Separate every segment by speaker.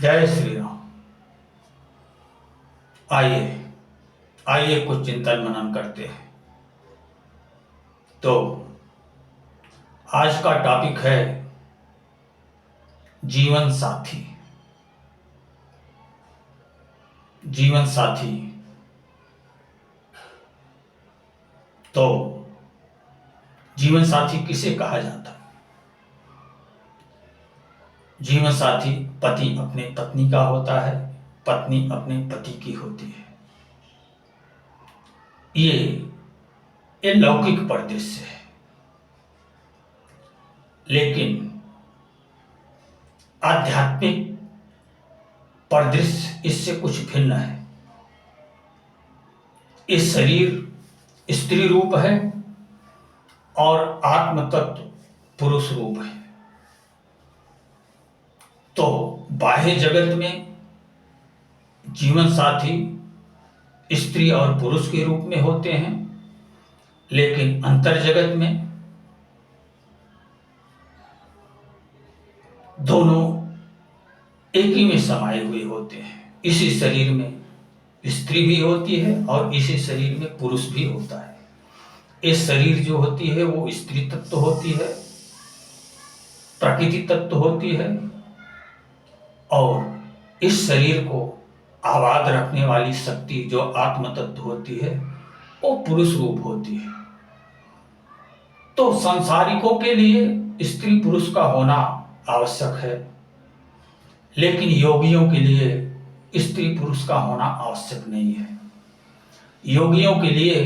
Speaker 1: जय श्री राम। आइए आइए कुछ चिंतन मनन करते हैं। तो आज का टॉपिक है जीवन साथी। जीवन साथी तो जीवन साथी किसे कहा जाता है? जीवन साथी पति अपने पत्नी का होता है, पत्नी अपने पति की होती है। ये लौकिक परिदृश्य है, लेकिन आध्यात्मिक परिदृश्य इससे कुछ भिन्न है। इस शरीर स्त्री रूप है और आत्म तत्व पुरुष रूप है। तो बाह्य जगत में जीवन साथी स्त्री और पुरुष के रूप में होते हैं, लेकिन अंतर जगत में दोनों एक ही में समाये हुए होते हैं। इसी शरीर में स्त्री भी होती है और इसी शरीर में पुरुष भी होता है। इस शरीर जो होती है वो स्त्री तत्व होती है, प्रकृति तत्व होती है, और इस शरीर को आबाद रखने वाली शक्ति जो आत्म तत्व होती है वो पुरुष रूप होती है। तो सांसारिकों के लिए स्त्री पुरुष का होना आवश्यक है, लेकिन योगियों के लिए स्त्री पुरुष का होना आवश्यक नहीं है। योगियों के लिए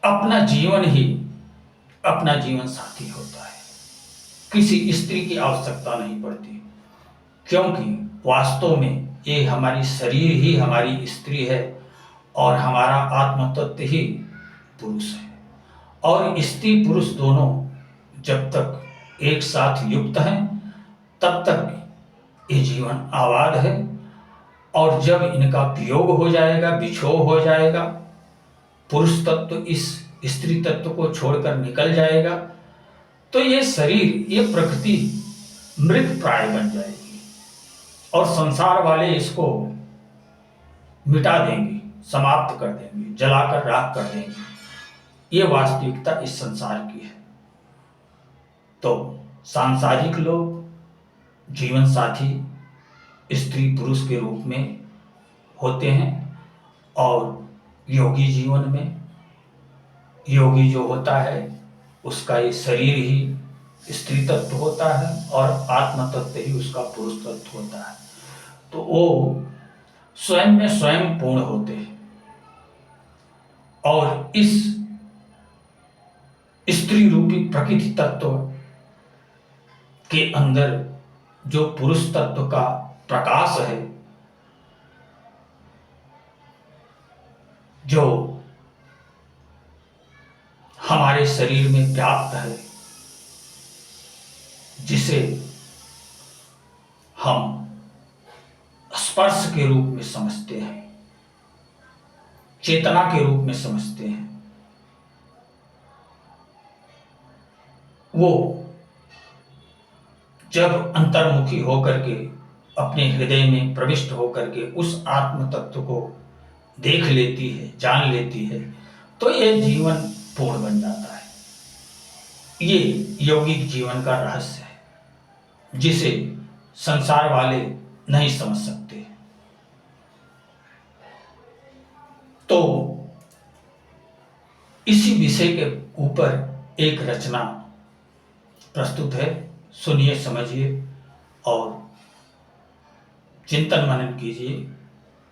Speaker 1: अपना जीवन ही अपना जीवन साथी होता है। किसी स्त्री की आवश्यकता नहीं पड़ती, क्योंकि वास्तव में ये हमारी शरीर ही हमारी स्त्री है और हमारा आत्म तत्व ही पुरुष है। और स्त्री पुरुष दोनों जब तक एक साथ युक्त हैं तब तक ये जीवन आबाद है, और जब इनका वियोग हो जाएगा, विछोह हो जाएगा, पुरुष तत्व इस स्त्री तत्व को छोड़कर निकल जाएगा, तो ये शरीर, ये प्रकृति मृत प्राय बन जाएगी और संसार वाले इसको मिटा देंगे, समाप्त कर देंगे, जलाकर राख कर देंगे। ये वास्तविकता इस संसार की है। तो सांसारिक लोग जीवन साथी स्त्री पुरुष के रूप में होते हैं, और योगी जीवन में योगी जो होता है उसका ये शरीर ही स्त्री तत्व होता है और आत्म तत्व ही उसका पुरुष तत्व होता है। तो वो स्वयं में स्वयं पूर्ण होते हैं, और इस स्त्री रूपी प्रकृति तत्व के अंदर जो पुरुष तत्व का प्रकाश है, जो हमारे शरीर में व्याप्त है, जिसे हम स्पर्श के रूप में समझते हैं, चेतना के रूप में समझते हैं, वो जब अंतर्मुखी होकर के अपने हृदय में प्रविष्ट होकर के उस आत्म तत्व को देख लेती है, जान लेती है, तो यह जीवन पूर्ण बन जाता है। ये यौगिक जीवन का रहस्य है, जिसे संसार वाले नहीं समझ सकते। तो इसी विषय के ऊपर एक रचना प्रस्तुत है, सुनिए, समझिए और चिंतन मनन कीजिए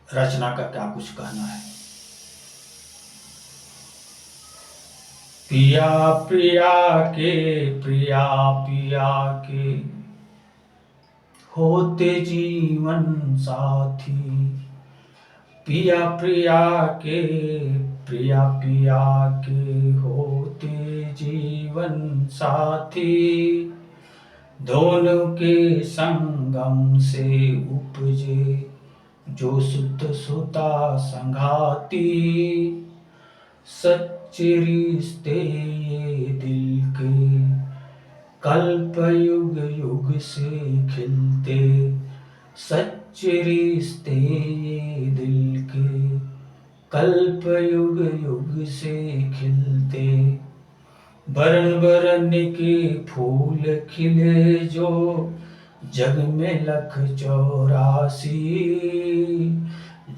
Speaker 1: रचना का क्या कुछ कहना है। पिया प्रिया के, प्रिया पिया के होते जीवन साथी। पिया प्रिया के, प्रिया पिया के होते जीवन साथी। दोनों के संगम से उपजे जो शुद्ध सुता संघाती। सच्चे रिश्ते ये दिल के कल्प युग युग से खिलते सच्चे रिश्ते ये दिल के, कल्प युग युग से खिलते। बरन बरन के फूल खिले जो जग में लख चौरासी,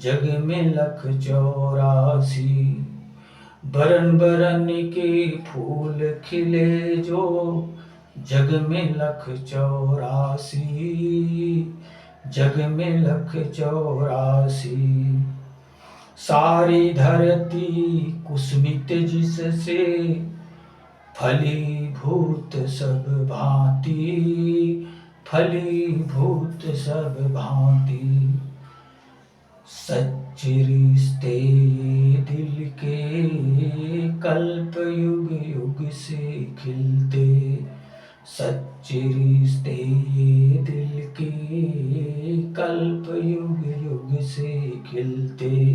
Speaker 1: जग में लख चौरासी। बरन बरन के फूल खिले जो जग में लख चौरासी, जग में लख चौरासी। सारी धरती कुसुमित जिससे फलीभूत सब भांति, फलीभूत सब भांति। सच्चे रिश्ते ये दिल के, कल्प युग युग से खिलते। सच्चे रिश्ते ये दिल के, कल्प युग युग से खिलते।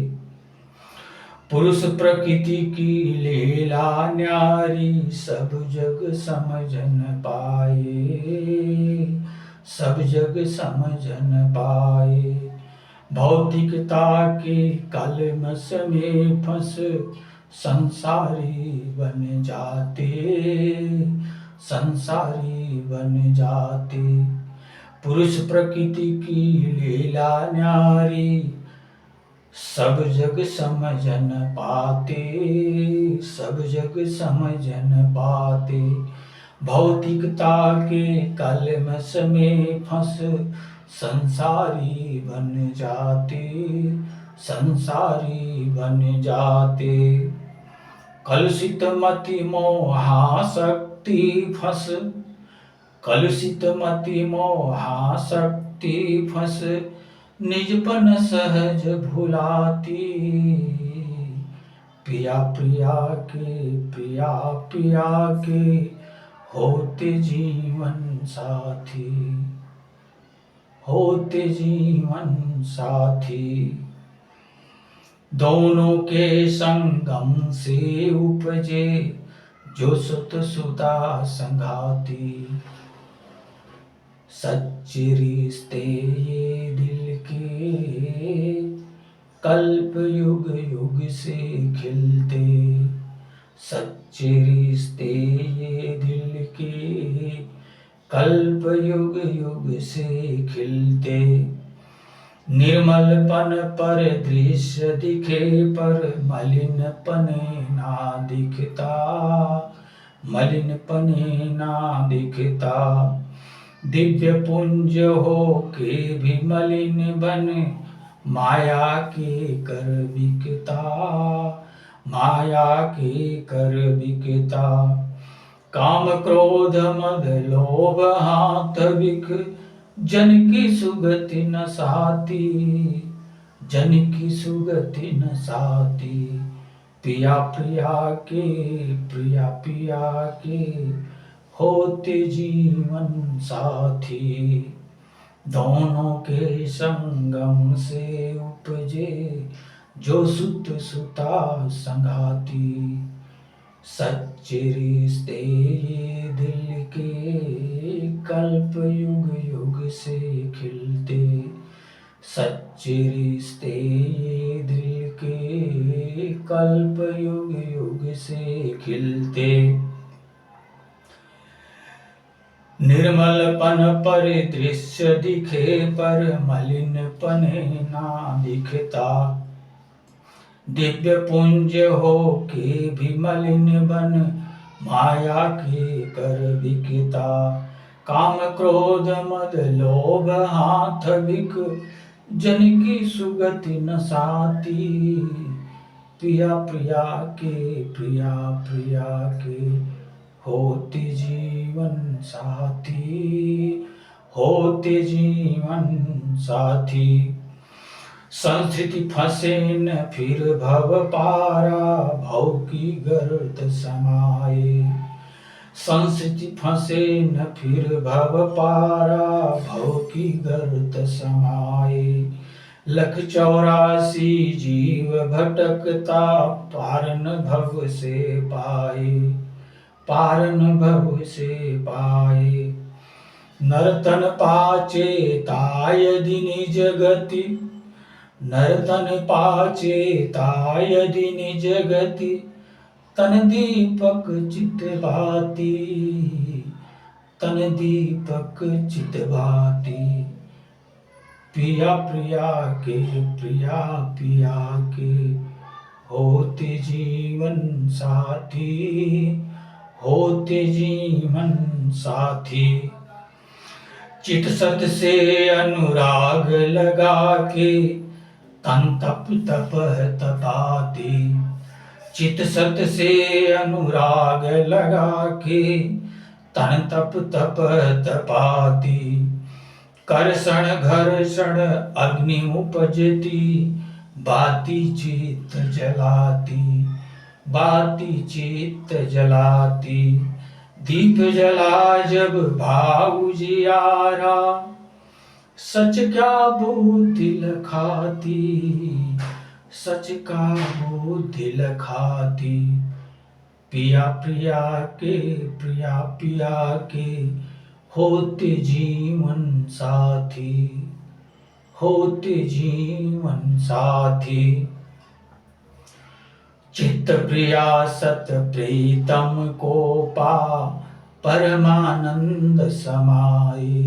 Speaker 1: पुरुष प्रकृति की लीला न्यारी सब जग समझन पाए, सब जग समझन पाए। भौतिकता के कलमश में फंस संसारी बन जाते, संसारी बन जाते। पुरुष प्रकृति की लीला न्यारी सब जग समझन पाते, सब जग समझन पाते। भौतिकता के कलमश में फंस संसारी बन जाते, संसारी बन जाते। कलुषित मति मोहासक्ति फंस, कलुषित मति मोहासक्ति फंस निजपन सहज भुलाती। पिया पिया के, पिया पिया के होते जीवन साथी, होते जीवन साथी। दोनों के संगम से उपजे जो सुत सुता संगाती। सच्चे रिश्ते ये दिल के, कल्प युग युग से खिलते। सच्चे रिश्ते ये दिल के, कल्प युग युग से खिलते। निर्मलपन पर दृश्य दिखे पर मलिनपन ना दिखता, मलिनपन ना दिखता। दिव्य पुंज हो के भी मलिन बन माया के कर बिकता, माया के कर बिकता। काम क्रोध मद लोभ हाथ बिक जन की सुगति न साती, जन की सुगति न साती। पिया प्रिया के, प्रिया पिया के होते जीवन साथी। दोनों के संगम से उपजे जो सुत सुता संगाती। सच्चे रिश्ते ये दिल के, कल्प युग युग से खिलते। सच्चे रिश्ते ये दिल के, कल्प युग युग से खिलते। निर्मलपन पर दृश्य दिखे पर मलिनपन ना दिखता। दिव्य पुंज हो के भी मलिन बन माया के कर बिकता। काम क्रोध मद लोभ हाथ बिक जन की सुगति न साती। पिया प्रिया के, प्रिया प्रिया के होते जीवन साथी, होते जीवन साथी। संस्कृति फंसे न फिर भव पारा, भव की गर्त समाए। संस्कृति फंसे न फिर भव पारा, भव की गर्त समाए। लख 84 जीव भटकता, पार न भव से पाए। पार न भव से पाए। नर्तन पाचे तायदि निज गति, नर्तन पाचे तायदि निज गति, तन दीपक चित भाति, तन दीपक चित भाति। पिया प्रिया के, प्रिया पिया के, होते जीवन साथी, होते जीवन साथी। चित सत से अनुराग लगा के, तन तप तपह तपाती। चित सत से अनुराग लगा के, तन तप तपह तपाती। कर्षण घर्षण अग्नि उपजती, बाती चित्त जलाती, बाती चित्त जलाती। दीप जला जब भाव जियारा, सच क्या बुद्धि लखाती, सच का बुद्धि लखाती। पिया प्रिया के, प्रिया पिया के, होते जीवन साथी, होते जीवन साथी। चित्त प्रिया सत प्रीतम को पा, परमानंद समाए।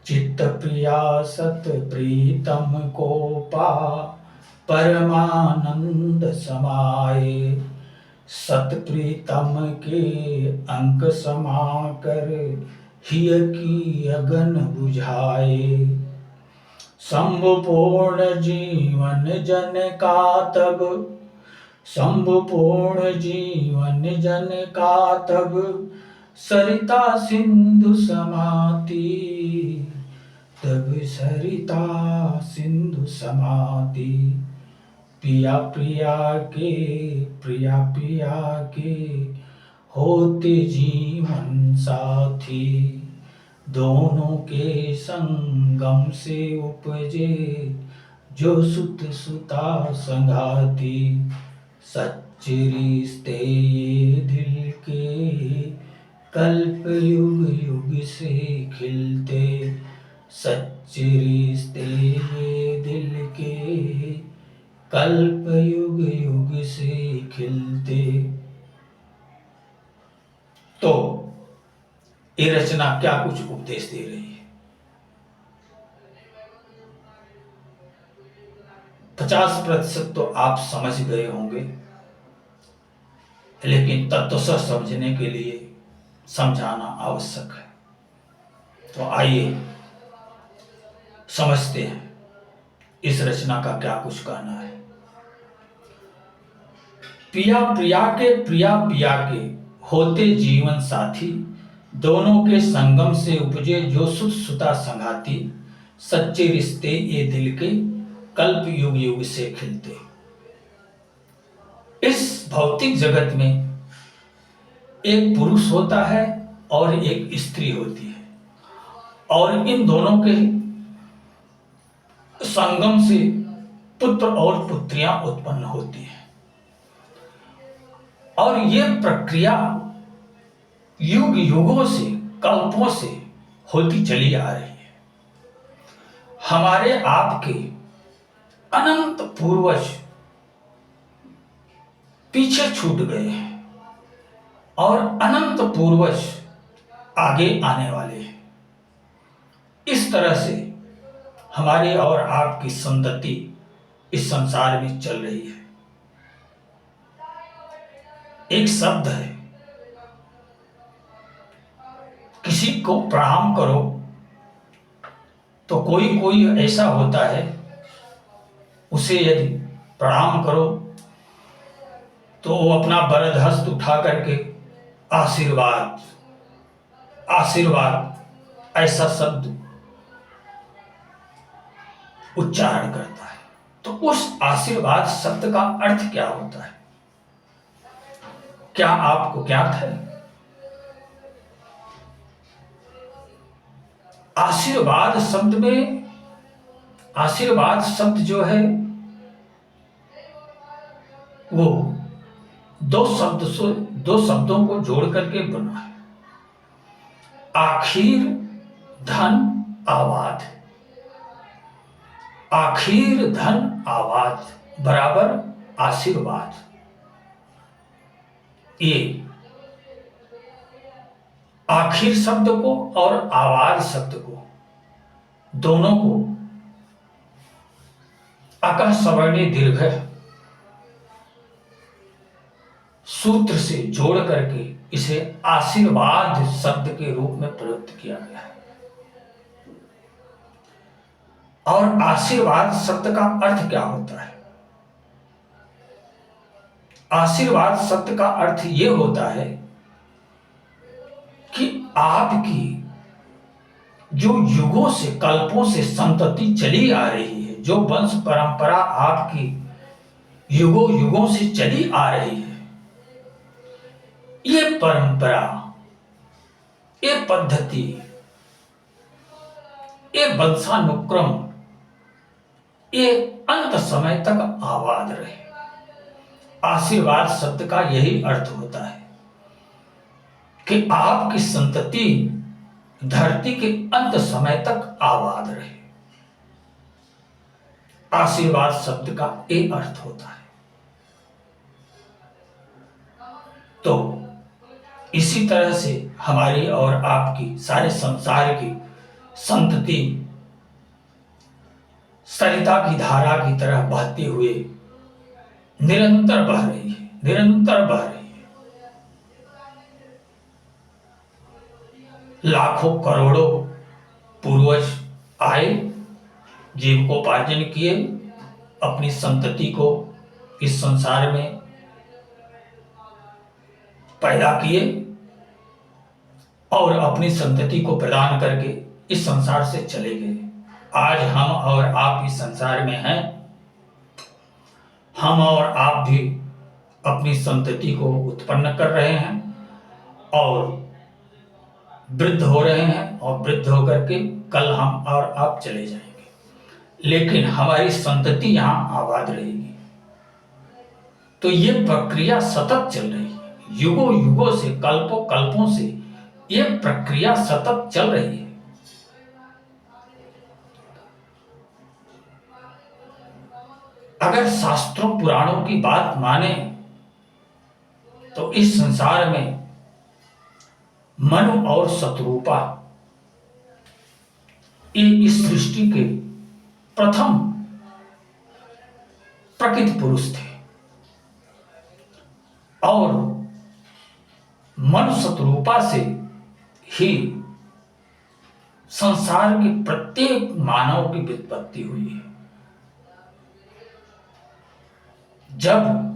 Speaker 1: चित्त प्रिया सत प्रीतम को पा, परमानंद समाए। सत प्रीतम के अंक समाकर, हिय की अगन बुझाए। शंभु पूर्ण जीवन जन का तब, शंभु पूर्ण जीवन जन का तब, सरिता सिंधु समाती, तब सरिता सिंधु समाती। पिया प्रिया के, प्रिया पिया के, होते जीवन साथी। दोनों के संगम से उपजे, जो सुत सुता संगाती। सच्चे रिश्ते ये दिल के, कल्प युग युग से खिलते। सच्चे रिश्ते ये दिल के, कल्प युग युग से खिलते। तो ये रचना क्या कुछ उपदेश दे रही है? 50% तो आप समझ गए होंगे, लेकिन तत्वतः समझने के लिए समझाना आवश्यक है। तो आइए समझते हैं इस रचना का क्या कुछ कहना है। पिया प्रिया के, प्रिया पिया के, होते जीवन साथी। दोनों के संगम से उपजे, जो सुत सुता संगाती। सच्चे रिश्ते ये दिल के, कल्प युग युग से खिलते। इस भौतिक जगत में एक पुरुष होता है और एक स्त्री होती है, और इन दोनों के संगम से पुत्र और पुत्रियां उत्पन्न होती हैं, और ये प्रक्रिया युग युगों से, कल्पों से होती चली आ रही है। हमारे आपके अनंत पूर्वज पीछे छूट गए हैं, और अनंत पूर्वज आगे आने वाले हैं। इस तरह से हमारी और आपकी संतति इस संसार में चल रही है। एक शब्द है, किसी को प्रणाम करो तो कोई कोई ऐसा होता है, उसे यदि प्रणाम करो तो वो अपना वरद हस्त उठा करके आशीर्वाद, आशीर्वाद ऐसा शब्द उच्चारण करता है। तो उस आशीर्वाद शब्द का अर्थ क्या होता है, क्या आपको ज्ञात है? आशीर्वाद शब्द में, आशीर्वाद शब्द जो है वो दो शब्द से दो शब्दों को जोड़ करके बना है। आखिर धन आवाज, आखिर धन आवाज बराबर आशीर्वाद। ये आखिर शब्द को और आवाज शब्द को, दोनों को अकः सवर्णी दीर्घ सूत्र से जोड़ करके इसे आशीर्वाद शब्द के रूप में प्रयुक्त किया गया है। और आशीर्वाद शब्द का अर्थ क्या होता है? आशीर्वाद शब्द का अर्थ यह होता है कि आपकी जो युगों से, कल्पों से संतति चली आ रही है, जो वंश परंपरा आपकी युगों युगों से चली आ रही है, ये परंपरा, ये पद्धति, ये वंशानुक्रम, ये अंत समय तक आबाद रहे। आशीर्वाद शब्द का यही अर्थ होता है कि आपकी संतति धरती के अंत समय तक आबाद रहे। आशीर्वाद शब्द का एक अर्थ होता है। तो इसी तरह से हमारी और आपकी, सारे संसार की संतति सरिता की धारा की तरह बहते हुए निरंतर बह रही है, निरंतर बह रही है। लाखों करोड़ों पूर्वज आए, जीविकोपार्जन किए, अपनी संतति को इस संसार में पैदा किए और अपनी संतति को प्रदान करके इस संसार से चले गए। आज हम और आप इस संसार में हैं। हम और आप भी अपनी संतति को उत्पन्न कर रहे हैं और वृद्ध हो रहे हैं, और वृद्ध होकर के कल हम और आप चले जाएंगे, लेकिन हमारी संतति यहां आबाद रहेगी। तो ये प्रक्रिया सतत चल रही है, युगों युगों से, कल्पों कल्पों से ये प्रक्रिया सतत चल रही है। अगर शास्त्रों पुराणों की बात माने तो इस संसार में मनु और शत्रुपा ये इस सृष्टि के प्रथम प्रकृति पुरुष थे, और मनु शत्रुपा से ही संसार के प्रत्येक मानव की व्युत्पत्ति हुई है। जब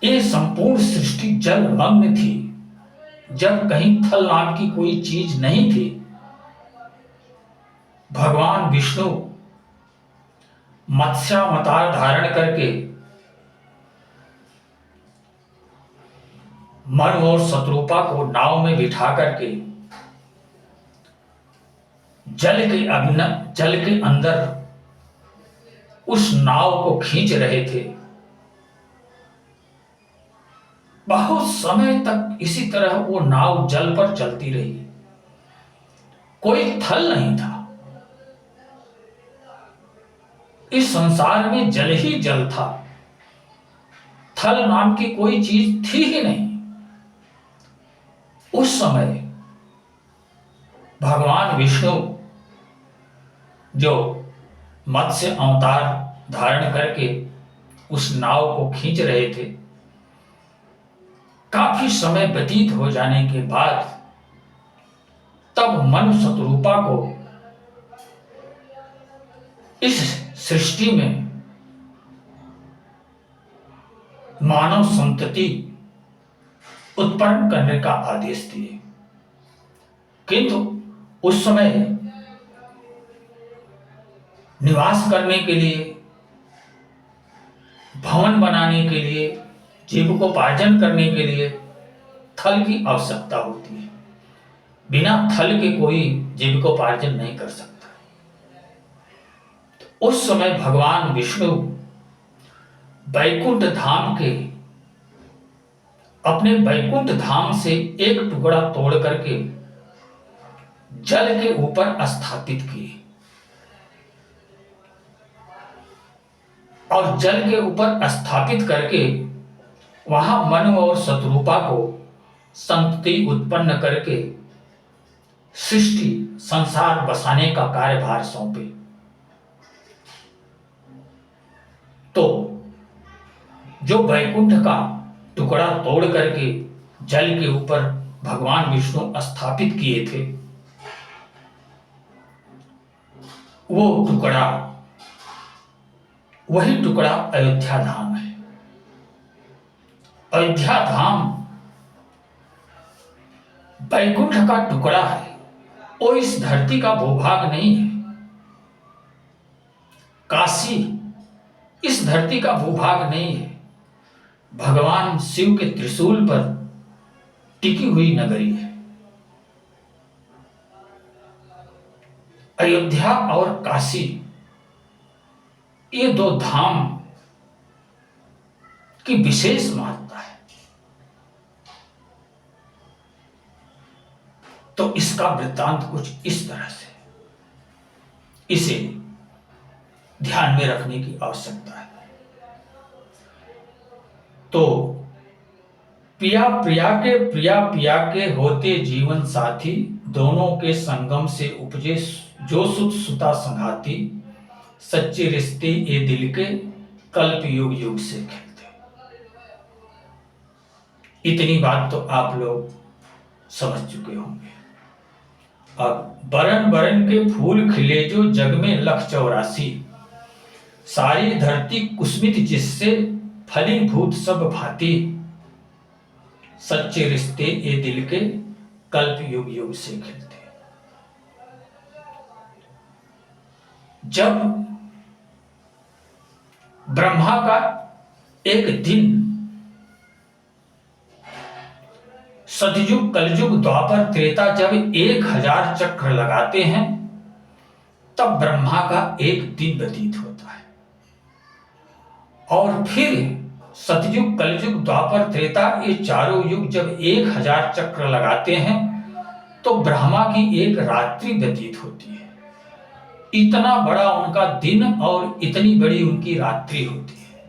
Speaker 1: ये संपूर्ण सृष्टि जलमग्न थी, जब कहीं थल नाम की कोई चीज नहीं थी, भगवान विष्णु मत्स्यावतार धारण करके मनु और शत्रुपा को नाव में बिठा करके जल के अंदर उस नाव को खींच रहे थे। बहुत समय तक इसी तरह वो नाव जल पर चलती रही, कोई थल नहीं था। इस संसार में जल ही जल था, थल नाम की कोई चीज थी ही नहीं। उस समय भगवान विष्णु जो मत्स्य अवतार धारण करके उस नाव को खींच रहे थे, काफी समय व्यतीत हो जाने के बाद तब मनु शत्रुपा को इस सृष्टि में मानव संतति उत्पन्न करने का आदेश दिए। किंतु उस समय निवास करने के लिए, भवन बनाने के लिए, जीविकोपार्जन करने के लिए थल की आवश्यकता होती है। बिना थल के कोई जीविकोपार्जन नहीं कर सकता। तो उस समय भगवान विष्णु वैकुंठ धाम के अपने वैकुंठ धाम से एक टुकड़ा तोड़ करके जल के ऊपर स्थापित किए और जल के ऊपर स्थापित करके वहां मनु और शत्रुपा को संतति उत्पन्न करके सृष्टि संसार बसाने का कार्यभार सौंपे। तो जो वैकुंठ का टुकड़ा तोड़ करके जल के ऊपर भगवान विष्णु स्थापित किए थे, वो टुकड़ा, वही टुकड़ा अयोध्या धाम है। अयोध्या धाम वैकुंठ का टुकड़ा है, वो इस धरती का भूभाग नहीं है। काशी इस धरती का भूभाग नहीं है, भगवान शिव के त्रिशूल पर टिकी हुई नगरी है। अयोध्या और काशी, ये दो धाम की विशेष महत्ता है। तो इसका वृत्तांत कुछ इस तरह से, इसे ध्यान में रखने की आवश्यकता है। तो पिया पिया के होते जीवन साथी, दोनों के संगम से उपजे जो सुत सुता संघाती, सच्चे रिश्ते ये दिल के कल्प युग युग से खेलते। इतनी बात तो आप लोग समझ चुके होंगे। अब बरन बरन के फूल खिले जो जग में लख 84, सारी धरती कुस्मित जिससे फलीभूत सब भांति, सच्चे रिश्ते ये दिल के कल्प युग युग से खिलते। जब ब्रह्मा का एक दिन सतयुग कलयुग द्वापर त्रेता जब 1000 चक्र लगाते हैं, तब ब्रह्मा का एक दिन व्यतीत होता है। और फिर सतयुग कलयुग द्वापर त्रेता ये चारों युग जब 1000 चक्र लगाते हैं, तो ब्रह्मा की एक रात्रि व्यतीत होती है। इतना बड़ा उनका दिन और इतनी बड़ी उनकी रात्रि होती है।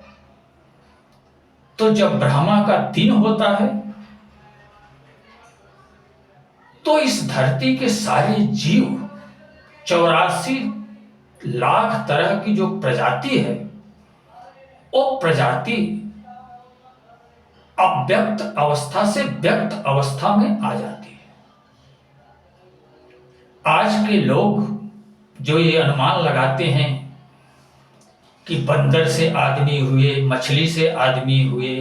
Speaker 1: तो जब ब्रह्मा का दिन होता है, तो इस धरती के सारे जीव 84 लाख तरह की जो प्रजाति है, वो प्रजाति अव्यक्त अवस्था से व्यक्त अवस्था में आ जाती है। आज के लोग जो ये अनुमान लगाते हैं कि बंदर से आदमी हुए, मछली से आदमी हुए,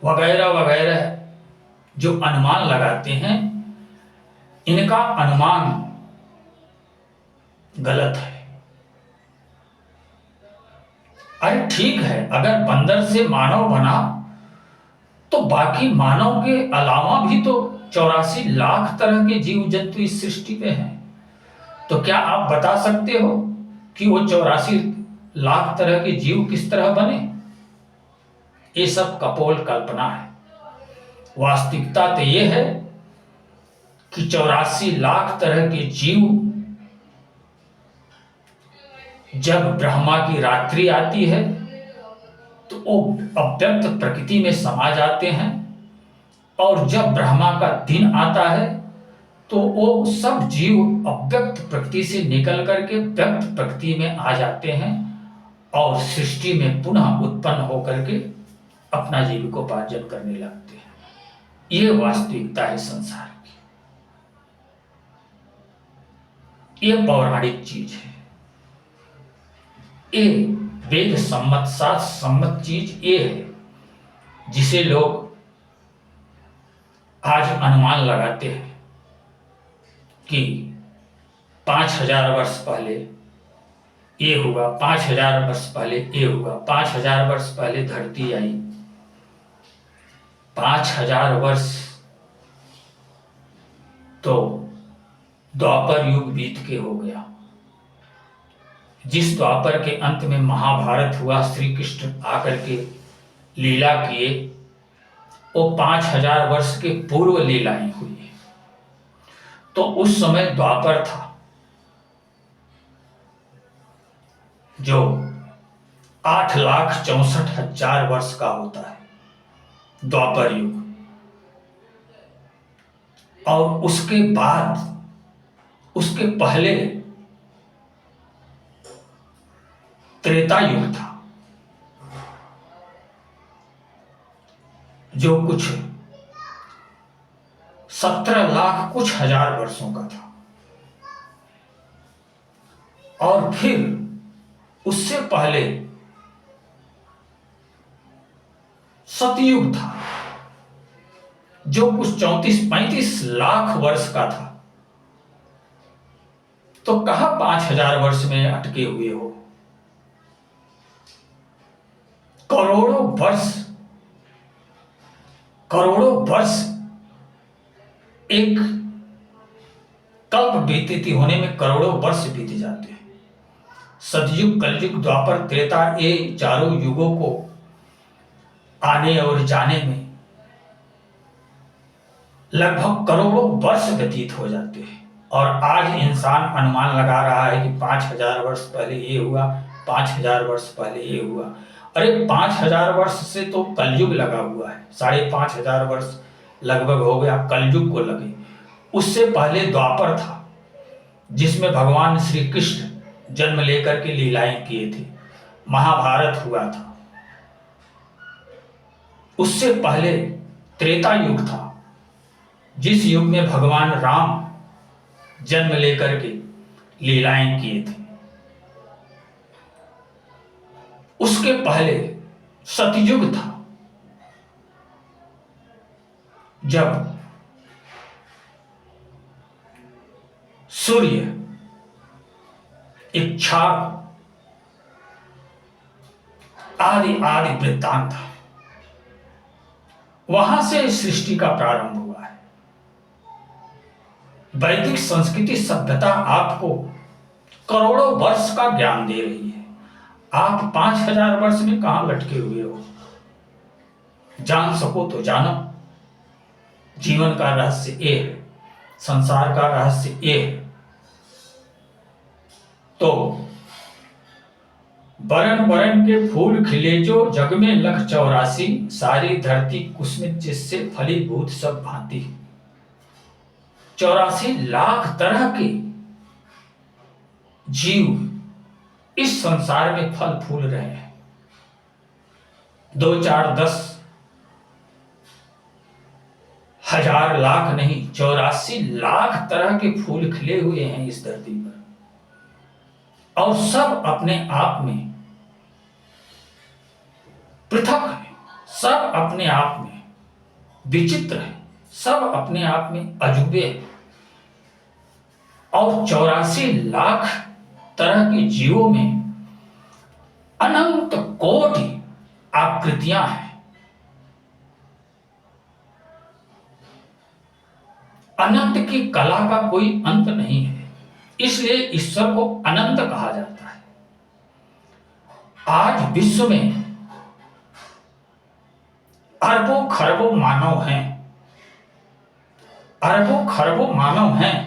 Speaker 1: वगैरह वगैरह जो अनुमान लगाते हैं, इनका अनुमान गलत है। अरे ठीक है, अगर बंदर से मानव बना तो बाकी मानव के अलावा भी तो 84 लाख तरह के जीव जंतु इस सृष्टि में हैं। तो क्या आप बता सकते हो कि वो 84 लाख तरह के जीव किस तरह बने? ये सब कपोल कल्पना है। वास्तविकता तो ये है कि 84 लाख तरह के जीव जब ब्रह्मा की रात्रि आती है, तो वो अव्यक्त प्रकृति में समा जाते हैं, और जब ब्रह्मा का दिन आता है, तो वो सब जीव अव्यक्त प्रकृति से निकल करके व्यक्त प्रकृति में आ जाते हैं और सृष्टि में पुनः उत्पन्न होकर के अपना जीविकोपार्जन करने लगते हैं। ये वास्तविकता है संसार की। ये पौराणिक चीज है। ये वेद सम्मत शास्त्र सम्मत चीज ये है जिसे लोग आज अनुमान लगाते हैं कि 5000 वर्ष पहले ये हुआ, 5000 वर्ष पहले ये हुआ, 5000 वर्ष पहले धरती आई, 5000 वर्ष तो द्वापर युग बीत के हो गया। जिस द्वापर के अंत में महाभारत हुआ, श्री कृष्ण आकर के लीला किए, वो 5000 वर्ष के पूर्व लीलाएं हुई है। तो उस समय द्वापर था, जो 8,64,000 वर्ष का होता है, द्वापर युग। और उसके बाद, उसके पहले त्रेता युग था, जो कुछ 17 लाख कुछ हजार वर्षों का था। और फिर उससे पहले सतयुग था, जो कुछ 34-35 लाख वर्ष का था। तो कहां 5,000 वर्ष में अटके हुए हो? करोड़ों वर्ष, करोड़ों वर्ष एक कल्प बीतती होने में करोड़ों वर्ष बीत जाते हैं। सतयुग, कलयुग, द्वापर, त्रेता, ये चारों युगों को आने और जाने में लगभग करोड़ों वर्ष व्यतीत हो जाते हैं। और आज इंसान अनुमान लगा रहा है कि 5,000 वर्ष पहले ये हुआ, 5,000 वर्ष पहले ये हुआ। अरे 5,000 वर्ष से तो कलयुग लगा हुआ है, 5,500 वर्ष लगभग हो गया कलयुग को लगे। उससे पहले द्वापर था, जिसमें भगवान श्री कृष्ण जन्म लेकर के लीलाएं किए थे, महाभारत हुआ था। उससे पहले त्रेता युग था, जिस युग में भगवान राम जन्म लेकर के लीलाएं किए थे। उसके पहले सतयुग था, जब सूर्य एक छाप आदि आदि वृत्तांत था, वहां से सृष्टि का प्रारंभ हुआ है। वैदिक संस्कृति सभ्यता आपको करोड़ों वर्ष का ज्ञान दे रही है। आप 5,000 वर्ष में कहां लटके हुए हो? जान सको तो जानो। जीवन का रहस्य ये है, संसार का रहस्य ये है। तो बरन बरन के फूल खिले जो, जग में लख 84, सारी धरती कुसुमित जिससे फलीभूत सब भांति। 84 लाख तरह के जीव इस संसार में फल फूल रहे हैं। 2, 4, 10 हजार लाख नहीं, 84 लाख तरह के फूल खिले हुए हैं इस धरती पर। और सब अपने आप में पृथक है, सब अपने आप में विचित्र है, सब अपने आप में अजूबे है। और 84 लाख तरह के जीवों में अनंत कोटि आकृतियां हैं। अनंत की कला का कोई अंत नहीं है, इसलिए ईश्वर को अनंत कहा जाता है। आज विश्व में अरबों खरबों मानव हैं, अरबों खरबों मानव हैं,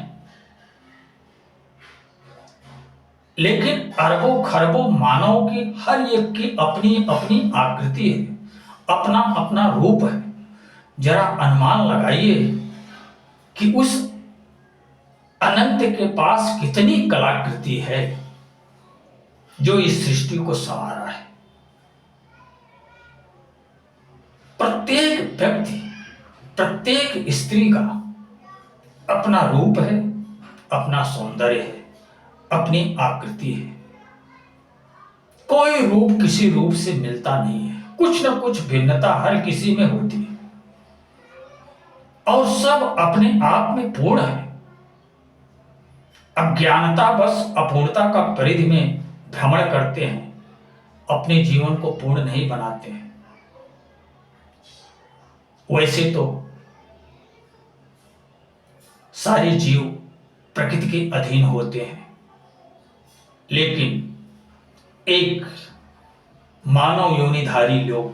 Speaker 1: लेकिन अरबों खरबों मानव की हर एक की अपनी अपनी आकृति है, अपना अपना रूप है। जरा अनुमान लगाइए कि उस अनंत के पास कितनी कलाकृति है जो इस सृष्टि को संवारा है। प्रत्येक व्यक्ति, प्रत्येक स्त्री का अपना रूप है, अपना सौंदर्य है, अपनी आकृति है। कोई रूप किसी रूप से मिलता नहीं है, कुछ न कुछ भिन्नता हर किसी में होती है। और सब अपने आप में पूर्ण है। अज्ञानता बस अपूर्णता का परिधि में भ्रमण करते हैं, अपने जीवन को पूर्ण नहीं बनाते हैं। वैसे तो सारे जीव प्रकृति के अधीन होते हैं, लेकिन एक मानव योनिधारी लोग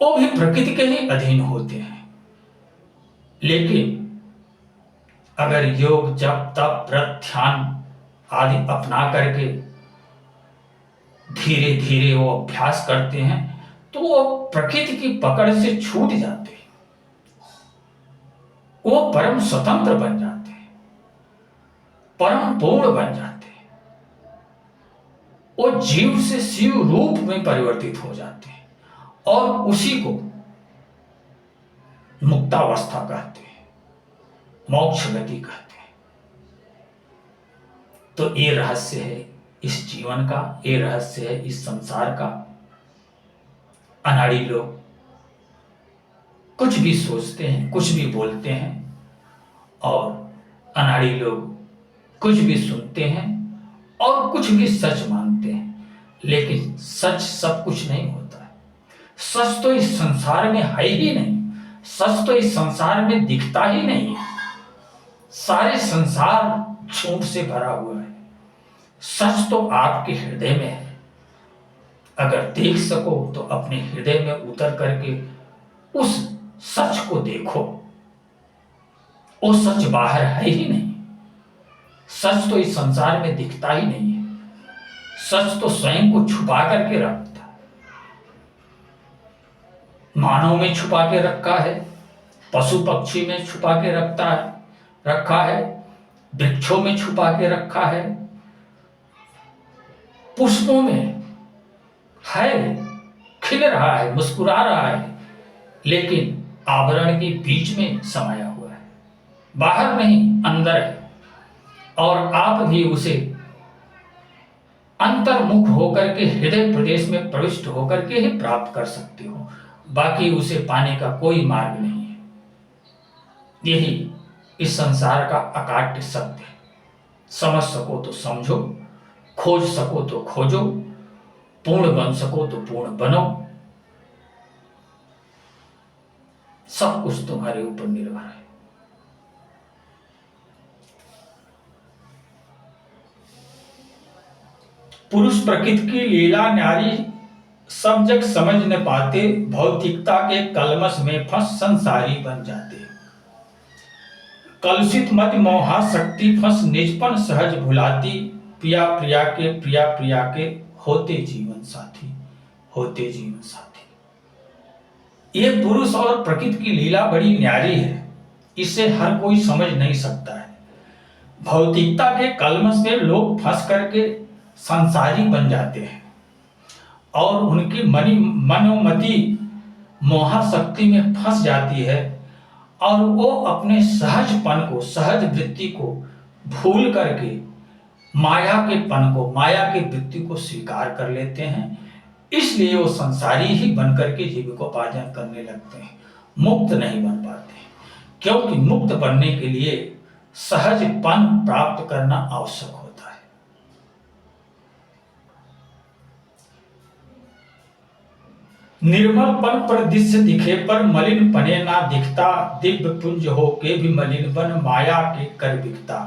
Speaker 1: वो भी प्रकृति के ही अधीन होते हैं। लेकिन अगर योग, जप, तप, व्रत, ध्यान आदि अपना करके धीरे धीरे वो अभ्यास करते हैं तो वो प्रकृति की पकड़ से छूट जाते हैं, वो परम स्वतंत्र बन जाते हैं, परम पूर्ण बन जाते हैं, वो जीव से शिव रूप में परिवर्तित हो जाते हैं और उसी को मुक्तावस्था कहते हैं, मोक्ष गति कहते हैं। तो ये रहस्य है इस जीवन का, ये रहस्य है इस संसार का। अनाड़ी लोग कुछ भी सोचते हैं, कुछ भी बोलते हैं, और अनाड़ी लोग कुछ भी सुनते हैं और कुछ भी सच मानते हैं। लेकिन सच सब कुछ नहीं होता है। सच तो इस संसार में है ही नहीं, सच तो इस संसार में दिखता ही नहीं है। सारे संसार झूठ से भरा हुआ है। सच तो आपके हृदय में है। अगर देख सको तो अपने हृदय में उतर करके उस सच को देखो। वो सच बाहर है ही नहीं। सच तो इस संसार में दिखता ही नहीं है। सच तो स्वयं को छुपा करके रखता है। मानव में छुपा के रखा है, पशु पक्षी में छुपा के रखा है, वृक्षों में छुपा के रखा है, पुष्पों में है, खिल रहा है, मुस्कुरा रहा है, लेकिन आवरण के बीच में समाया हुआ है, बाहर नहीं अंदर है। और आप भी उसे अंतर्मुख होकर के हृदय प्रदेश में प्रविष्ट होकर के ही प्राप्त कर सकते हो। बाकी उसे पाने का कोई मार्ग नहीं है। यही इस संसार का अकाट्य सत्य है। समझ सको तो समझो, खोज सको तो खोजो, पूर्ण बन सको तो पूर्ण बनो। सब कुछ तुम्हारे ऊपर निर्भर है। पुरुष प्रकृति की लीला न्यारी सब जग समझ न पाते, भौतिकता के कलमश में फंस संसारी बन जाते। कलुषित मति मोहाशक्ति फंस निजपन सहज भुलाती, पिया प्रिया के होते जीवन साथी, होते जीवन साथी। ये पुरुष और प्रकृति की लीला बड़ी न्यारी है। इसे हर कोई समझ नहीं सकता है। भौतिकता के कलमश में लोग फंस करके संसारी बन जाते हैं और उनकी मनोमति मोहाशक्ति में फंस जाती है और वो अपने सहजपन को, सहज वृत्ति को भूल करके माया के पन को, माया की वृत्ति को स्वीकार कर लेते हैं। इसलिए वो संसारी ही बन करके जीविकोपार्जन करने लगते हैं, मुक्त नहीं बन पाते। क्योंकि मुक्त बनने के लिए सहजपन प्राप्त करना आवश्यक होता है। निर्मलपन पर दृश्य दिखे पर मलिन पने ना दिखता, दिव्य पुंज हो के भी मलिन बन माया के कर बिकता।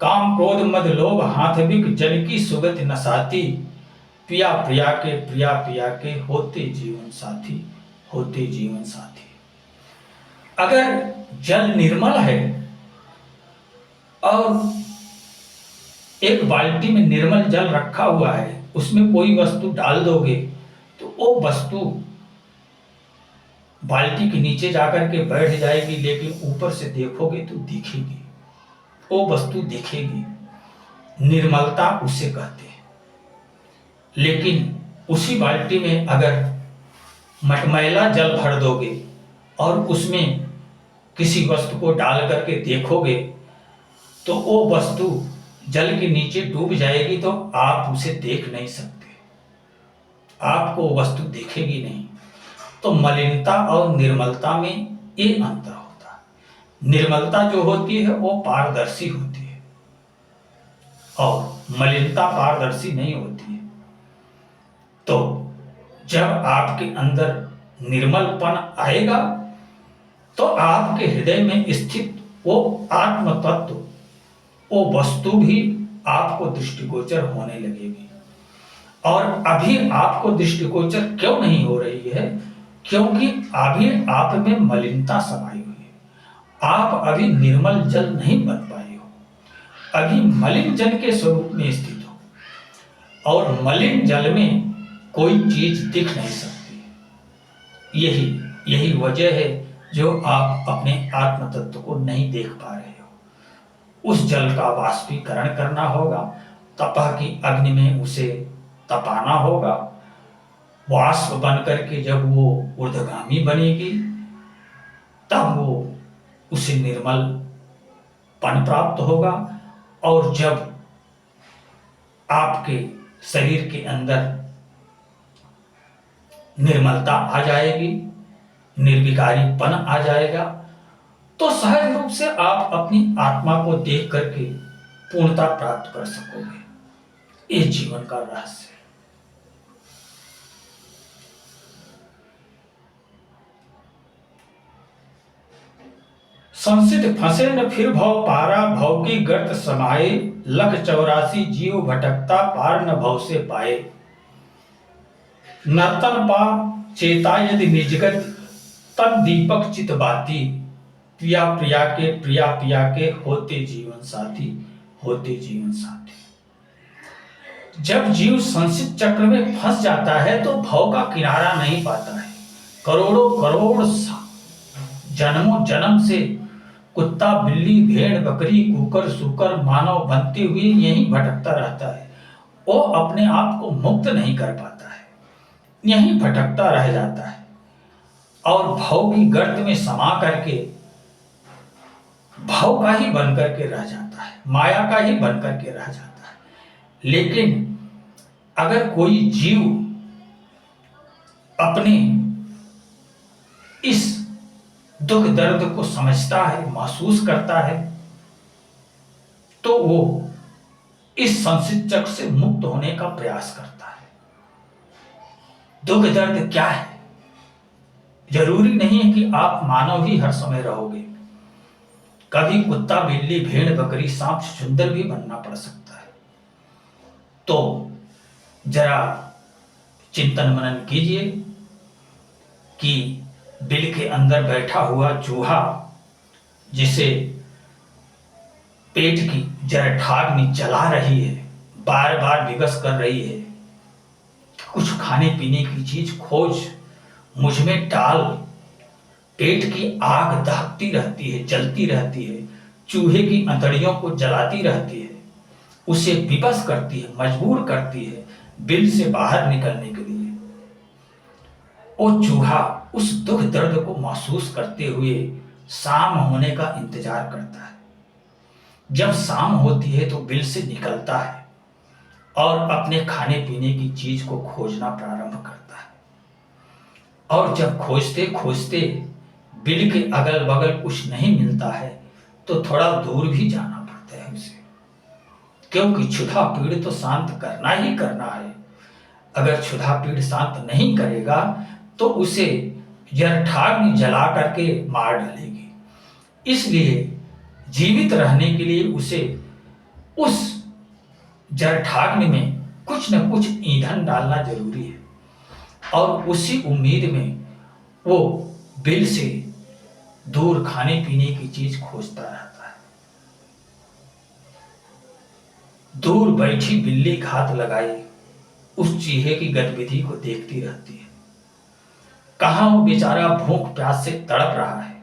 Speaker 1: काम क्रोध मद लोभ हाथ बिक जल की सुगति नसाती, पिया प्रिया के होते जीवन साथी, होते जीवन साथी। अगर जल निर्मल है और एक बाल्टी में निर्मल जल रखा हुआ है, उसमें कोई वस्तु डाल दोगे तो वो वस्तु बाल्टी के नीचे जाकर के बैठ जाएगी, लेकिन ऊपर से देखोगे तो दिखेगी, वो वस्तु दिखेगी। निर्मलता उसे कहते हैं। लेकिन उसी बाल्टी में अगर मटमैला जल भर दोगे और उसमें किसी वस्तु को डाल करके देखोगे तो वो वस्तु जल के नीचे डूब जाएगी, तो आप उसे देख नहीं सकते, आपको वस्तु दिखेगी नहीं। तो मलिनता और निर्मलता में ये अंतर होता है। निर्मलता जो होती है वो पारदर्शी होती है और मलिनता पारदर्शी नहीं होती है। तो जब आपके अंदर निर्मलपन आएगा तो आपके हृदय में स्थित वो आत्म तत्व, वो वस्तु भी आपको दृष्टिगोचर होने लगेगी। और अभी आपको दृष्टिगोचर क्यों नहीं हो रही है? क्योंकि अभी आप में मलिनता समाई हुई है। आप अभी निर्मल जल नहीं बन पाए हो, अभी मलिन जल के स्वरूप में स्थित हो, और मलिन जल में कोई चीज दिख नहीं सकती। यही यही वजह है जो आप अपने आत्म तत्व को नहीं देख पा रहे हो। उस जल का वाष्पीकरण करना होगा, तपह की अग्नि में उसे तपाना होगा। वाष्प बन करके जब वो ऊर्ध्वगामी बनेगी, तब वो उसे निर्मल पन प्राप्त होगा। और जब आपके शरीर के अंदर निर्मलता आ जाएगी, निर्विकारीपन आ जाएगा, तो सहज रूप से आप अपनी आत्मा को देख करके पूर्णता प्राप्त कर सकोगे। ये जीवन का रहस्य है। संसित फंसे न फिर भव पारा, भव की गर्त समाये, लख 84 जीव भटकता पार न भव से पाए। नर्तन पा चेता यदि निजगत, तन दीपक चित बाती, पिया प्रिया के प्रिया पिया के होते जीवन साथी, होते जीवन साथी। जब जीव संसित चक्र में फंस जाता है तो भव का किनारा नहीं पाता है। करोड़ों करोड़ जन्मों जन्म से कुत्ता बिल्ली भेड़ बकरी कुकर सूकर मानव बनते हुए यहीं भटकता रहता है। वो अपने आप को मुक्त नहीं कर पाता है, यहीं भटकता रह जाता है और भव की गर्त में समा करके भव का ही बन करके रह जाता है, माया का ही बन करके रह जाता है। लेकिन अगर कोई जीव अपने इस दुख दर्द को समझता है, महसूस करता है, तो वो इस संसित चक्र से मुक्त होने का प्रयास करता है। दुख दर्द क्या है? जरूरी नहीं है कि आप मानव ही हर समय रहोगे। कभी कुत्ता बिल्ली भेड़ बकरी सांप सुंदर भी बनना पड़ सकता है। तो जरा चिंतन मनन कीजिए कि बिल के अंदर बैठा हुआ चूहा जिसे पेट की जरठाग्नि जला रही है, बार बार विवश कर रही है, कुछ खाने पीने की चीज खोज, मुझ में डाल। पेट की आग दहकती रहती है, जलती रहती है, चूहे की अंतड़ियों को जलाती रहती है, उसे विवश करती है, मजबूर करती है बिल से बाहर निकलने के लिए। वो चूहा उस दुख दर्द को महसूस करते हुए शाम होने का इंतजार करता है। जब शाम होती है तो बिल से निकलता है और अपने खाने पीने की चीज को खोजना प्रारंभ करता है। और जब खोजते खोजते बिल के अगल बगल कुछ नहीं मिलता है तो थोड़ा दूर भी जाना पड़ता है उसे, क्योंकि क्षुधा पीड़ तो शांत करना ही करना है। अगर क्षुधा पीड़ शांत नहीं करेगा तो उसे जरठाग्नि जला करके मार डालेगी। इसलिए जीवित रहने के लिए उसे उस जरठाग्नि में कुछ न कुछ ईंधन डालना जरूरी है, और उसी उम्मीद में वो बिल से दूर खाने पीने की चीज खोजता रहता है। दूर बैठी बिल्ली घात लगाई उस चूहे की गतिविधि को देखती रहती है। कहां वो बेचारा भूख प्यास से तड़प रहा है,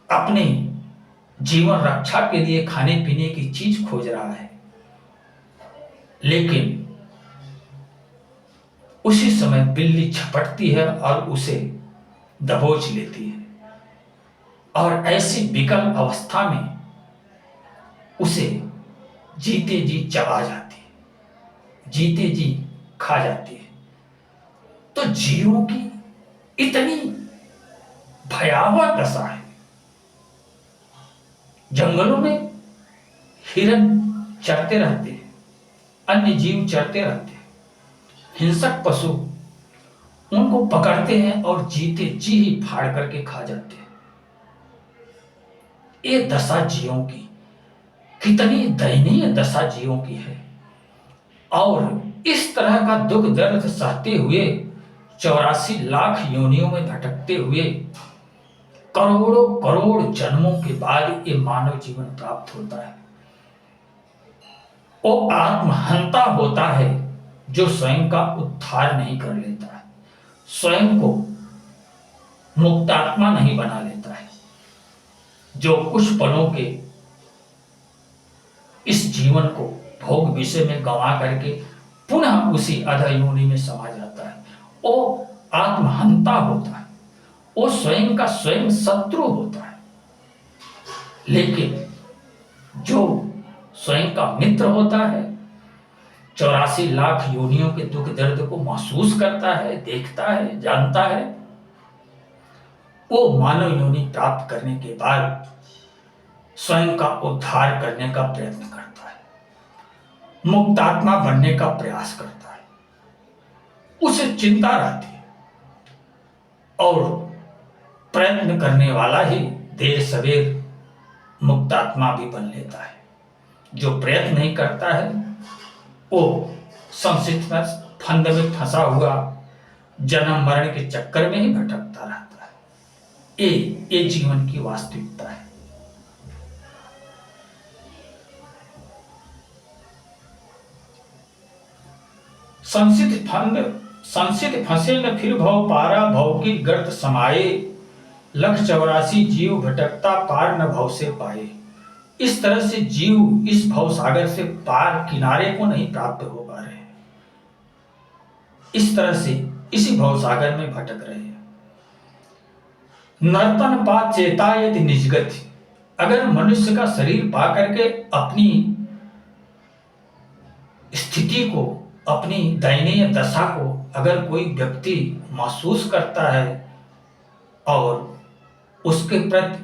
Speaker 1: अपने जीवन रक्षा के लिए खाने पीने की चीज खोज रहा है, लेकिन उसी समय बिल्ली झपटती है और उसे दबोच लेती है, और ऐसी विकल अवस्था में उसे जीते जी चबा जाती है, जीते जी खा जाती है। तो जीवों की इतनी भयावह दशा है। जंगलों में हिरन चरते रहते हैं, अन्य जीव चरते रहते हैं, हिंसक पशु उनको पकड़ते हैं और जीते जी ही फाड़ करके खा जाते हैं। ये दशा जीवों की, कितनी दयनीय दशा जीवों की है। और इस तरह का दुख दर्द सहते हुए 84 लाख योनियों में भटकते हुए करोड़ों करोड़ जन्मों के बाद ये मानव जीवन प्राप्त होता है। वो आत्महंता होता है जो स्वयं का उद्धार नहीं कर लेता है, स्वयं को मुक्तात्मा नहीं बना लेता है, जो कुछ पलों के इस जीवन को भोग विषय में गंवा करके पुनः उसी अध योनि में समा जाता है। वो आत्महंता होता है, वो स्वयं का स्वयं शत्रु होता है। लेकिन जो स्वयं का मित्र होता है, 84 लाख योनियों के दुख दर्द को महसूस करता है, देखता है, जानता है, वो मानव योनि प्राप्त करने के बाद स्वयं का उद्धार करने का प्रयत्न करता है, मुक्तात्मा बनने का प्रयास करता है। उसे चिंता रहती है और प्रयत्न करने वाला ही देर सवेर मुक्तात्मा भी बन लेता है। जो प्रयत्न नहीं करता है वो संसित फंद में फंसा हुआ जन्म मरण के चक्कर में ही भटकता रहता है। ये जीवन की वास्तविकता है। संसित फंसे न फिर भव पारा, भव की गर्त समाये, लख 84 जीव भटकता पार न भव से पाए। इस तरह से जीव इस भव सागर से पार किनारे को नहीं प्राप्त हो पा रहे हैं। इस तरह से इसी भव सागर में भटक रहे हैं। नर्तन पा चेता यदि निजगति, अगर मनुष्य का शरीर पा करके अपनी स्थिति को, अपनी दयनीय दशा को अगर कोई व्यक्ति महसूस करता है और उसके प्रति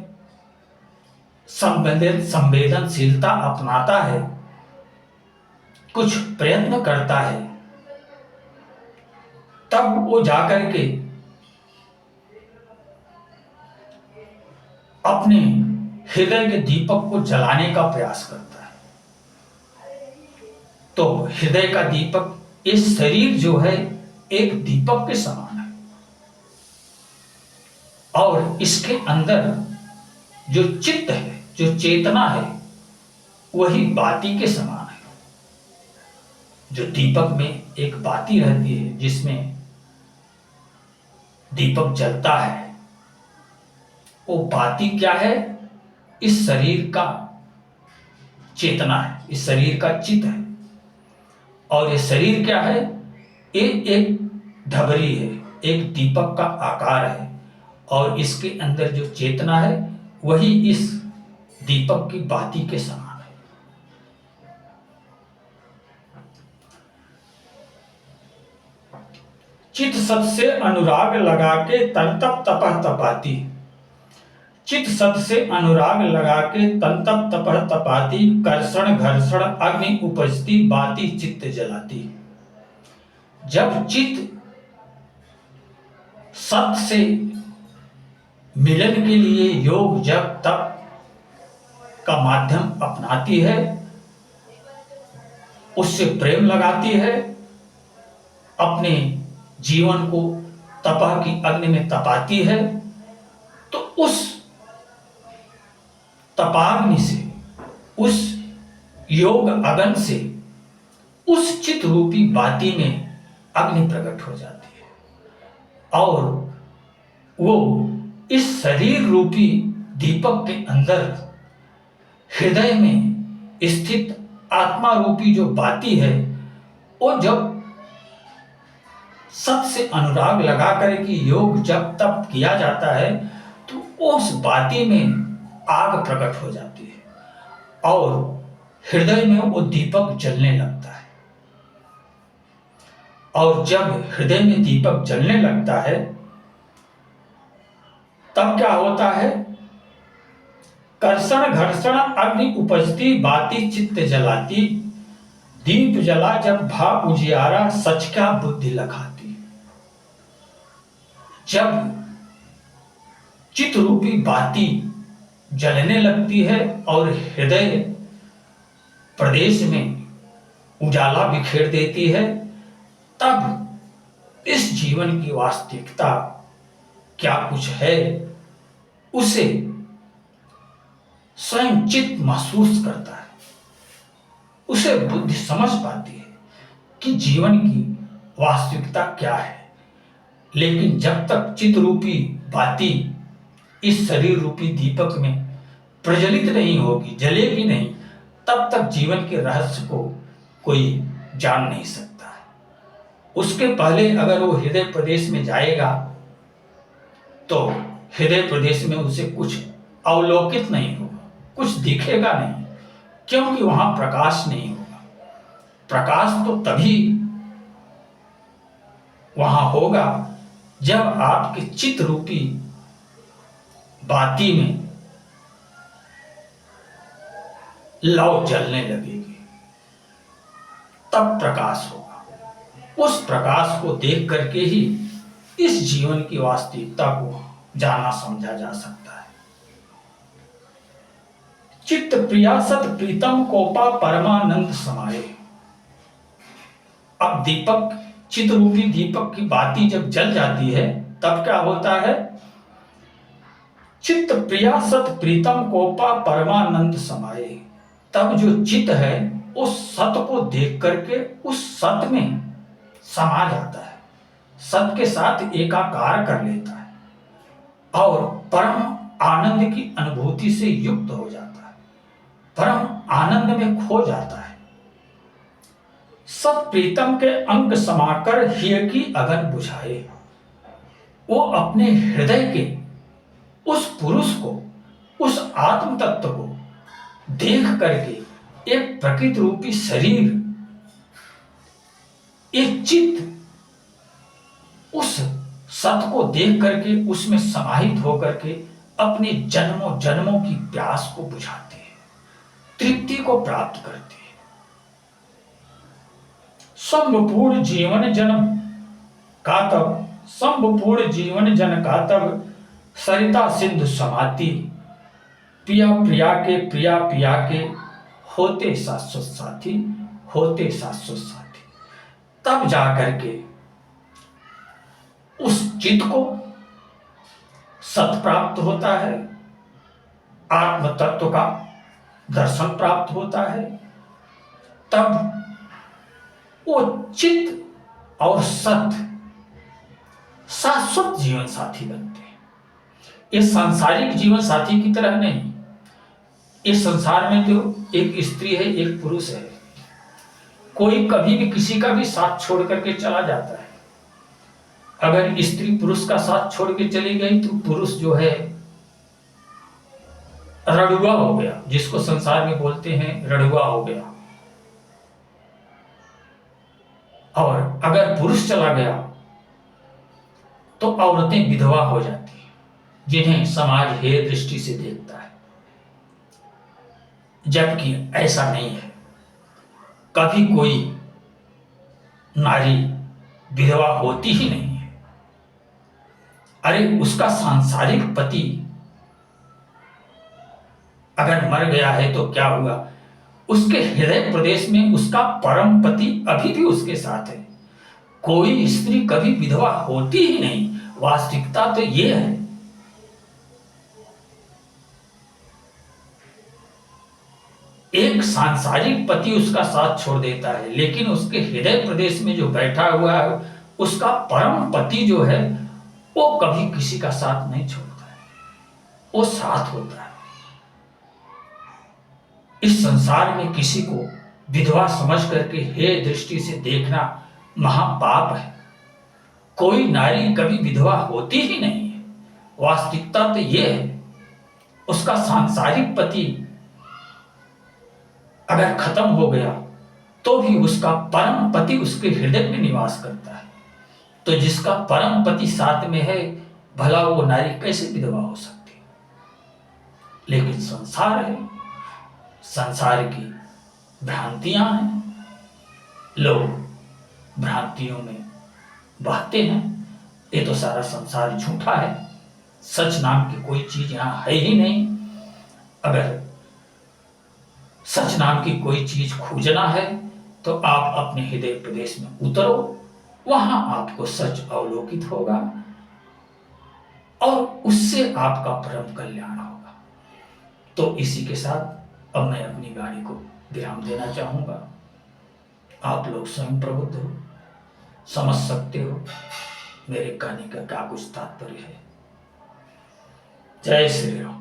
Speaker 1: संवेदनशीलता अपनाता है, कुछ प्रयत्न करता है, तब वो जाकर के अपने हृदय के दीपक को जलाने का प्रयास करता है। तो हृदय का दीपक, इस शरीर जो है एक दीपक के समान है और इसके अंदर जो चित्त है, जो चेतना है, वही बाती के समान है। जो दीपक में एक बाती रहती है जिसमें दीपक जलता है, वो बाती क्या है? इस शरीर का चेतना है, इस शरीर का चित्त है। और ये शरीर क्या है? ये एक ढबरी है, एक दीपक का आकार है और इसके अंदर जो चेतना है वही इस दीपक की बाती के समान है। चित सत से अनुराग लगा के तन तप तपह तपाती, चित सत से अनुराग लगा के तन तप तपह तपाती, कर्षण घर्षण अग्नि उपजती, बाती चित्त जलाती। जब चित्त सत से मिलन के लिए योग जब तप का माध्यम अपनाती है, उससे प्रेम लगाती है, अपने जीवन को तपह की अग्नि में तपाती है, तो उस तपाग्नि से, उस योग अगन से, उस चित रूपी बाती में अग्नि प्रकट हो जाती है और वो इस शरीर रूपी दीपक के अंदर हृदय में स्थित आत्मा रूपी जो बाती है, वो जब सत से अनुराग लगा कर के योग जब तप किया जाता है तो उस बाती में आग प्रकट हो जाती है और हृदय में वो दीपक जलने लगता है। और जब हृदय में दीपक जलने लगता है तब क्या होता है? कर्षण घर्षण अग्नि उपजती, बाती चित्त जलाती, दीप जला जब भा उजियारा, सच क्या बुद्धि लखाती। जब चित्त रूपी बाती जलने लगती है और हृदय प्रदेश में उजाला बिखेर देती है, तब इस जीवन की वास्तविकता क्या कुछ है, उसे स्वयं चित्त महसूस करता है, उसे बुद्धि समझ पाती है कि जीवन की वास्तविकता क्या है। लेकिन जब तक चित्त रूपी बाती इस शरीर रूपी दीपक में प्रज्वलित नहीं होगी, जलेगी नहीं, तब तक जीवन के रहस्य को कोई जान नहीं सकता है। उसके पहले अगर वो हृदय प्रदेश में जाएगा तो हृदय प्रदेश में उसे कुछ अवलोकित नहीं होगा, कुछ दिखेगा नहीं, क्योंकि वहां प्रकाश नहीं होगा। प्रकाश तो तभी वहां होगा जब आपके चित्त रूपी बाती में लौ जलने लगेगी, तब प्रकाश होगा। उस प्रकाश को देख करके ही इस जीवन की वास्तविकता को जाना समझा जा सकता है। चित्त प्रिया सत प्रीतम कोपा परमानंद समाये। अब दीपक, चित्त रूपी दीपक की बाती जब जल जाती है तब क्या होता है? चित्त प्रिया सत प्रीतम कोपा परमानंद समाये। तब जो चित्त है उस सत को देख करके उस सत में समा जाता है, सत के साथ एकाकार कर लेता है और परम आनंद की अनुभूति से युक्त हो जाता है, परम आनंद में खो जाता है। सत प्रीतम के अंग समाकर हिय की अगन बुझाए। वो अपने हृदय के उस पुरुष को, उस आत्म तत्व को देख करके एक प्रकृति रूपी शरीर, एक चित्त उस सत को देख करके उसमें समाहित होकर के अपने जन्मों जन्मों की प्यास को बुझाते हैं, तृप्ति को प्राप्त करते हैं। संभपूर्ण जीवन जन्म का तब, संभपूर्ण जीवन जन का तब सरिता सिंधु समाती। पिया प्रिया के, प्रिया पिया के, होते शाश्वत साथी, होते शाश्वत साथी। तब जाकर के उस चित्त को सत प्राप्त होता है, आत्म तत्व का दर्शन प्राप्त होता है। तब वो चित्त और सत शाश्वत जीवन साथी बनते हैं। ये सांसारिक जीवन साथी की तरह नहीं। इस संसार में तो एक स्त्री है, एक पुरुष है, कोई कभी भी किसी का भी साथ छोड़ करके चला जाता है। अगर स्त्री पुरुष का साथ छोड़ के चली गई तो पुरुष जो है रड़ुआ हो गया, जिसको संसार में बोलते हैं रड़ुआ हो गया। और अगर पुरुष चला गया तो औरतें विधवा हो जाती हैं, जिन्हें समाज हेय दृष्टि से देखता है। जबकि ऐसा नहीं है, कभी कोई नारी विधवा होती ही नहीं है। अरे उसका सांसारिक पति अगर मर गया है तो क्या हुआ, उसके हृदय प्रदेश में उसका परम पति अभी भी उसके साथ है। कोई स्त्री कभी विधवा होती ही नहीं। वास्तविकता तो यह है। एक सांसारिक पति उसका साथ छोड़ देता है, लेकिन उसके हृदय प्रदेश में जो बैठा हुआ है उसका परम पति जो है वो कभी किसी का साथ नहीं छोड़ता है, वो साथ होता है। इस संसार में किसी को विधवा समझ करके हेय दृष्टि से देखना महापाप है। कोई नारी कभी विधवा होती ही नहीं है। वास्तविकता तो यह है, उसका सांसारिक पति अगर खत्म हो गया तो भी उसका परम पति उसके हृदय में निवास करता है। तो जिसका परम पति साथ में है, भला वो नारी कैसे विधवा हो सकती है? लेकिन संसार है, संसार की भ्रांतियां हैं, लोग भ्रांतियों में बहते हैं। ये तो सारा संसार झूठा है, सच नाम की कोई चीज यहां है ही नहीं। अगर सच नाम की कोई चीज खोजना है तो आप अपने हृदय प्रदेश में उतरो, वहां आपको सच अवलोकित होगा और उससे आपका परम कल्याण होगा। तो इसी के साथ अब मैं अपनी गाड़ी को विराम देना चाहूंगा। आप लोग स्वयं प्रबुद्ध हो, समझ सकते हो मेरे कहने का क्या कुछ तात्पर्य है। जय श्री राम।